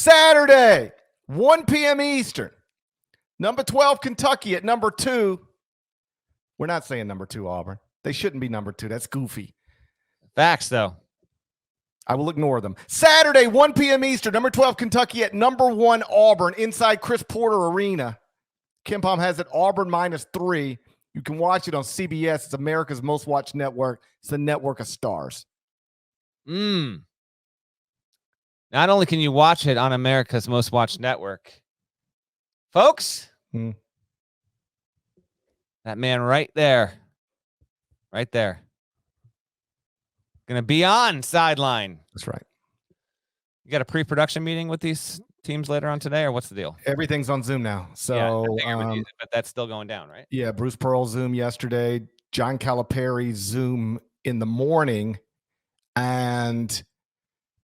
Saturday, 1 p.m. Eastern. Number 12, Kentucky at number 2. We're not saying number 2, Auburn. They shouldn't be number 2. That's goofy. Facts, though. I will ignore them. Saturday, 1 p.m. Eastern, number 12, Kentucky at number 1, Auburn, inside Chris Porter Arena. KenPom has it Auburn -3. You can watch it on CBS. It's America's most watched network. It's the network of stars. Not only can you watch it on America's most watched network, folks, that man right there, going to be on sideline. That's right. You got a pre-production meeting with these teams later on today, or what's the deal? Everything's on Zoom now. So, but that's still going down, right? Yeah, Bruce Pearl Zoom yesterday, John Calipari Zoom in the morning, and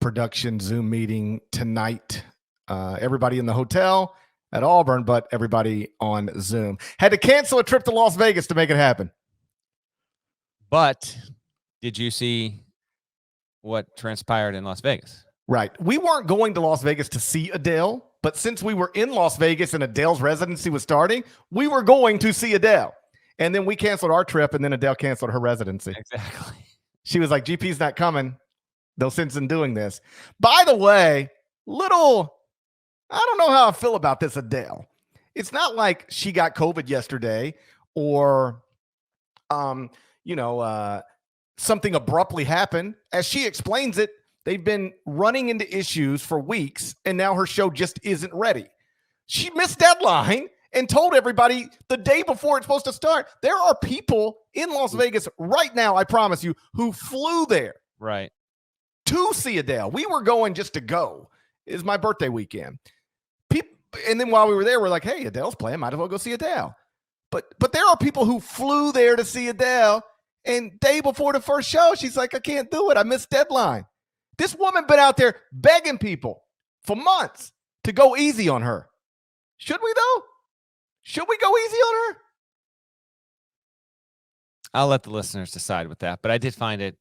production Zoom meeting tonight. Everybody in the hotel at Auburn, but everybody on Zoom. Had to cancel a trip to Las Vegas to make it happen. But did you see what transpired in Las Vegas? Right. We weren't going to Las Vegas to see Adele, but since we were in Las Vegas and Adele's residency was starting, we were going to see Adele. And then we canceled our trip, and then Adele canceled her residency. Exactly. She was like, GP's not coming. No sense in doing this. By the way, I don't know how I feel about this Adele. It's not like she got COVID yesterday or, something abruptly happened. As she explains it, they've been running into issues for weeks, and now her show just isn't ready. She missed deadline and told everybody the day before it's supposed to start. There are people in Las Vegas right now, I promise you, who flew there. Right. To see Adele. We were going just to go. It's my birthday weekend. And then while we were there, we're like, hey, Adele's playing. Might as well go see Adele. But there are people who flew there to see Adele, and day before the first show, she's like, I can't do it. I missed deadline. This woman been out there begging people for months to go easy on her. Should we, though? Should we go easy on her? I'll let the listeners decide with that, but I did find it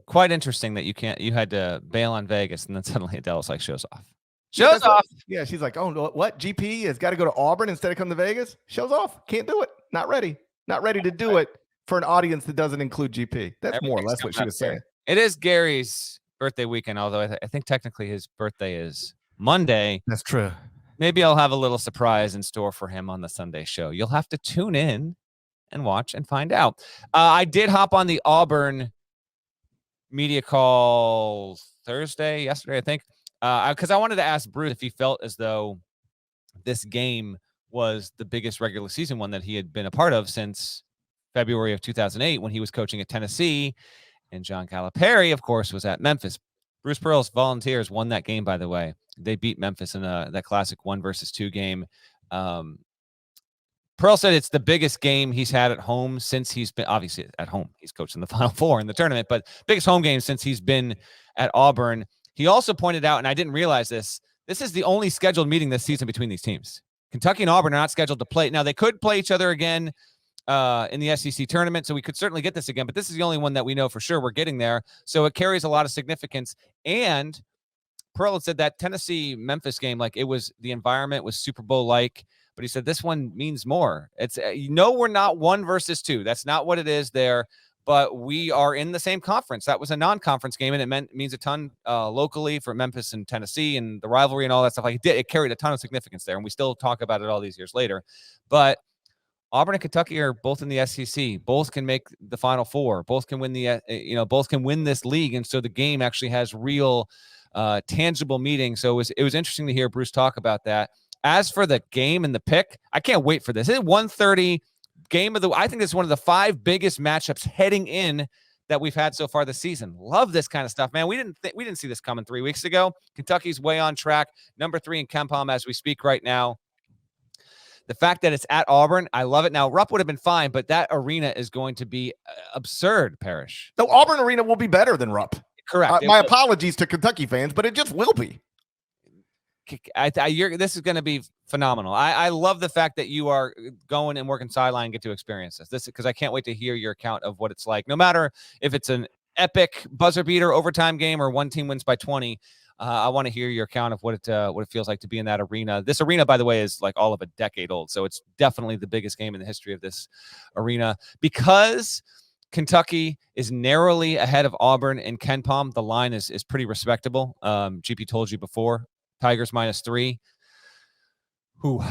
quite interesting that you had to bail on Vegas, and then suddenly Adele's like, shows off. Shows off. Yeah, she's like, oh, what? GP has got to go to Auburn instead of come to Vegas? Shows off. Can't do it. Not ready. Not ready to do it for an audience that doesn't include GP. That's more or less what she was saying. It is Gary's birthday weekend, although I think technically his birthday is Monday. That's true. Maybe I'll have a little surprise in store for him on the Sunday show. You'll have to tune in and watch and find out. I did hop on the Auburn media call yesterday, I think, because I wanted to ask Bruce if he felt as though this game was the biggest regular season one that he had been a part of since February of 2008 when he was coaching at Tennessee, and John Calipari, of course, was at Memphis. Bruce Pearl's Volunteers won that game, by the way. They beat Memphis in that classic 1-2 game. Pearl said it's the biggest game he's had at home since he's been, obviously at home. He's coached in the Final Four in the tournament, but biggest home game since he's been at Auburn. He also pointed out, and I didn't realize this is the only scheduled meeting this season between these teams. Kentucky and Auburn are not scheduled to play. Now, they could play each other again in the SEC tournament, so we could certainly get this again, but this is the only one that we know for sure we're getting there, so it carries a lot of significance. And Pearl had said that Tennessee-Memphis game, like the environment was Super Bowl-like, but he said this one means more. It's we're not 1-2. That's not what it is there, but we are in the same conference. That was a non-conference game, and it means a ton locally for Memphis and Tennessee and the rivalry and all that stuff. Like it carried a ton of significance there, and we still talk about it all these years later. But Auburn and Kentucky are both in the SEC. Both can make the Final Four. Both can win both can win this league, and so the game actually has real, tangible meaning. So it was interesting to hear Bruce talk about that. As for the game and the pick, I can't wait for this. It's 1:30 game of I think it's one of the 5 biggest matchups heading in that we've had so far this season. Love this kind of stuff, man. We didn't see this coming 3 weeks ago. Kentucky's way on track. Number 3 in KenPom as we speak right now. The fact that it's at Auburn, I love it. Now, Rupp would have been fine, but that arena is going to be absurd, Parrish. The Auburn arena will be better than Rupp. Correct. My apologies to Kentucky fans, but it just will be. This is going to be phenomenal. I love the fact that you are going and working sideline and get to experience this because I can't wait to hear your account of what it's like. No matter if it's an epic buzzer beater overtime game or one team wins by 20, I want to hear your account of what it feels like to be in that arena. This arena, by the way, is like all of a decade old, so it's definitely the biggest game in the history of this arena. Because Kentucky is narrowly ahead of Auburn in KenPom, the line is pretty respectable. GP told you before, Tigers -3. Whew.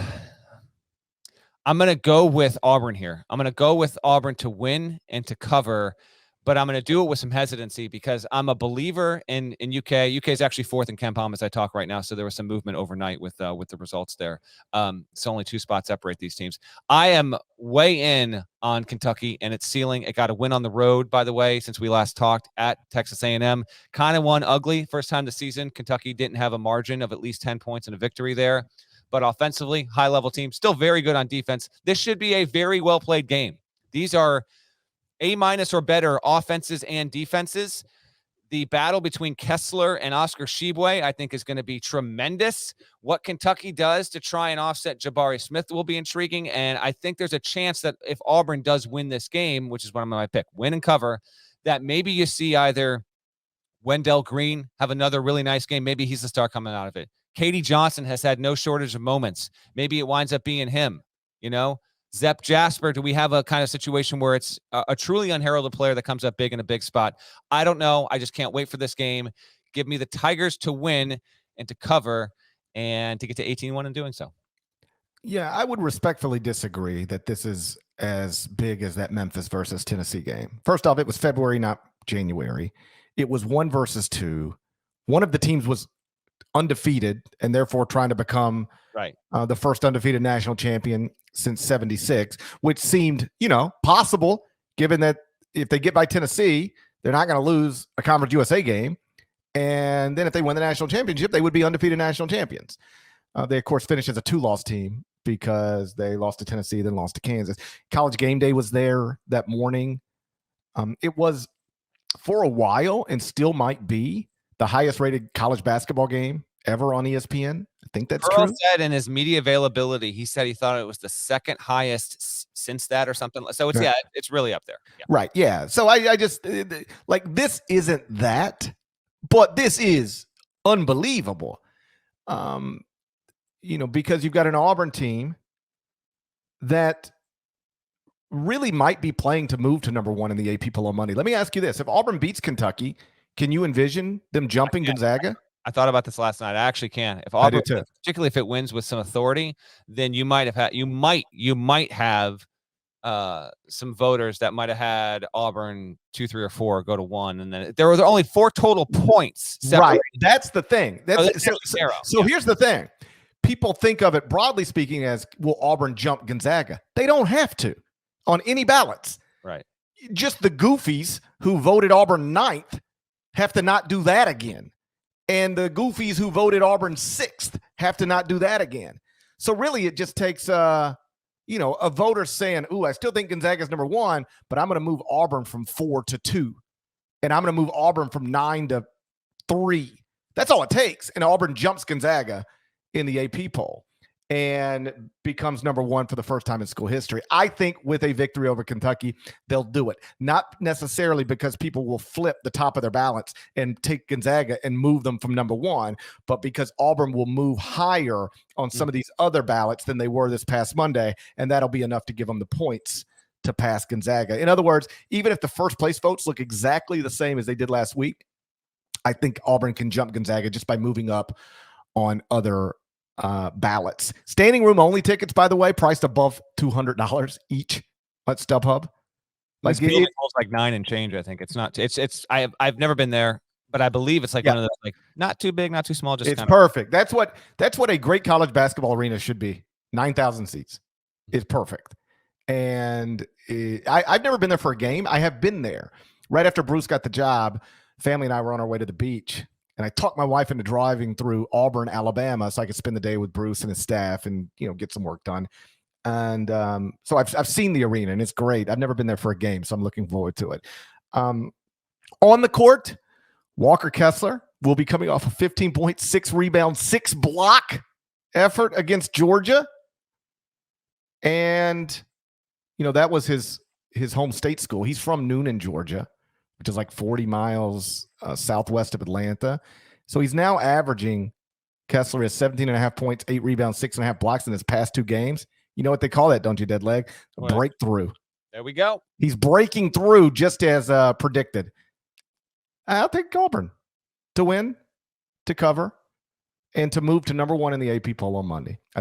I'm going to go with Auburn here. I'm going to go with Auburn to win and to cover, but I'm going to do it with some hesitancy because I'm a believer in UK. UK is actually 4th in KenPom as I talk right now, so there was some movement overnight with the results there. It's only 2 spots separate these teams. I am way in on Kentucky and its ceiling. It got a win on the road, by the way, since we last talked at Texas A&M. Kind of won ugly first time this season. Kentucky didn't have a margin of at least 10 points in a victory there. But offensively, high-level team, still very good on defense. This should be a very well-played game. These are A- or better offenses and defenses. The battle between Kessler and Oscar Tshiebwe, I think, is going to be tremendous. What Kentucky does to try and offset Jabari Smith will be intriguing, and I think there's a chance that if Auburn does win this game, which is what I'm going to pick, win and cover, that maybe you see either Wendell Green have another really nice game. Maybe he's the star coming out of it. Katie Johnson has had no shortage of moments. Maybe it winds up being him, Zep Jasper, do we have a kind of situation where it's a truly unheralded player that comes up big in a big spot? I don't know. I just can't wait for this game. Give me the Tigers to win and to cover and to get to 18-1 in doing so. Yeah, I would respectfully disagree that this is as big as that Memphis versus Tennessee game. First off, it was February, not January. It was 1 versus 2. One of the teams was undefeated and therefore trying to become the first undefeated national champion since 76, which seemed, possible given that if they get by Tennessee, they're not going to lose a Conference USA game. And then if they win the national championship, they would be undefeated national champions. They, of course, finished as a 2-loss team because they lost to Tennessee, then lost to Kansas. College Game Day was there that morning. It was, for a while, and still might be, the highest rated college basketball game ever on ESPN. I think that's Earl true. Said in his media availability, he said he thought it was the second highest since that or something. So it's, it's really up there. Yeah. Right. Yeah. So I just this isn't that, but this is unbelievable. Because you've got an Auburn team that really might be playing to move to number 1 in the AP poll on Monday. Let me ask you this. If Auburn beats Kentucky, can you envision them jumping Gonzaga? I thought about this last night. I actually can. If Auburn, particularly if it wins with some authority, then you might have some voters that might have had Auburn 2, 3, or 4 go to 1, and then there were only 4 total points separated. Right. That's the thing. So here's the thing. People think of it broadly speaking as, will Auburn jump Gonzaga? They don't have to on any ballots. Right. Just the goofies who voted Auburn 9th have to not do that again. And the goofies who voted Auburn 6th have to not do that again. So really it just takes, a voter saying, ooh, I still think Gonzaga's number 1, but I'm going to move Auburn from 4 to 2. And I'm going to move Auburn from 9 to 3. That's all it takes. And Auburn jumps Gonzaga in the AP poll and becomes number 1 for the first time in school history. I think with a victory over Kentucky, they'll do it. Not necessarily because people will flip the top of their ballots and take Gonzaga and move them from number 1, but because Auburn will move higher on some of these other ballots than they were this past Monday, and that'll be enough to give them the points to pass Gonzaga. In other words, even if the first place votes look exactly the same as they did last week, I think Auburn can jump Gonzaga just by moving up on other ballots. Standing room only tickets, by the way, priced above $200 each at StubHub. Like it's like 9 and change. I think it's not. I've never been there, but I believe it's like one of those, like, not too big, not too small. Just it's perfect. That's what a great college basketball arena should be. 9,000 seats is perfect. And I've never been there for a game. I have been there right after Bruce got the job. Family and I were on our way to the beach. And I talked my wife into driving through Auburn, Alabama, so I could spend the day with Bruce and his staff and, get some work done. And so I've seen the arena, and it's great. I've never been there for a game, so I'm looking forward to it. On the court, Walker Kessler will be coming off a 15-point, 6 rebound, 6 block effort against Georgia. And, that was his home state school. He's from Noonan, Georgia, which is like 40 miles southwest of Atlanta. So he's now averaging, Kessler is 17.5 points, 8 rebounds, 6.5 blocks in his past 2 games. You know what they call that, don't you, dead leg? A What? breakthrough. There we go. He's breaking through just as predicted. I'll take Auburn to win, to cover, and to move to number 1 in the AP poll on Monday.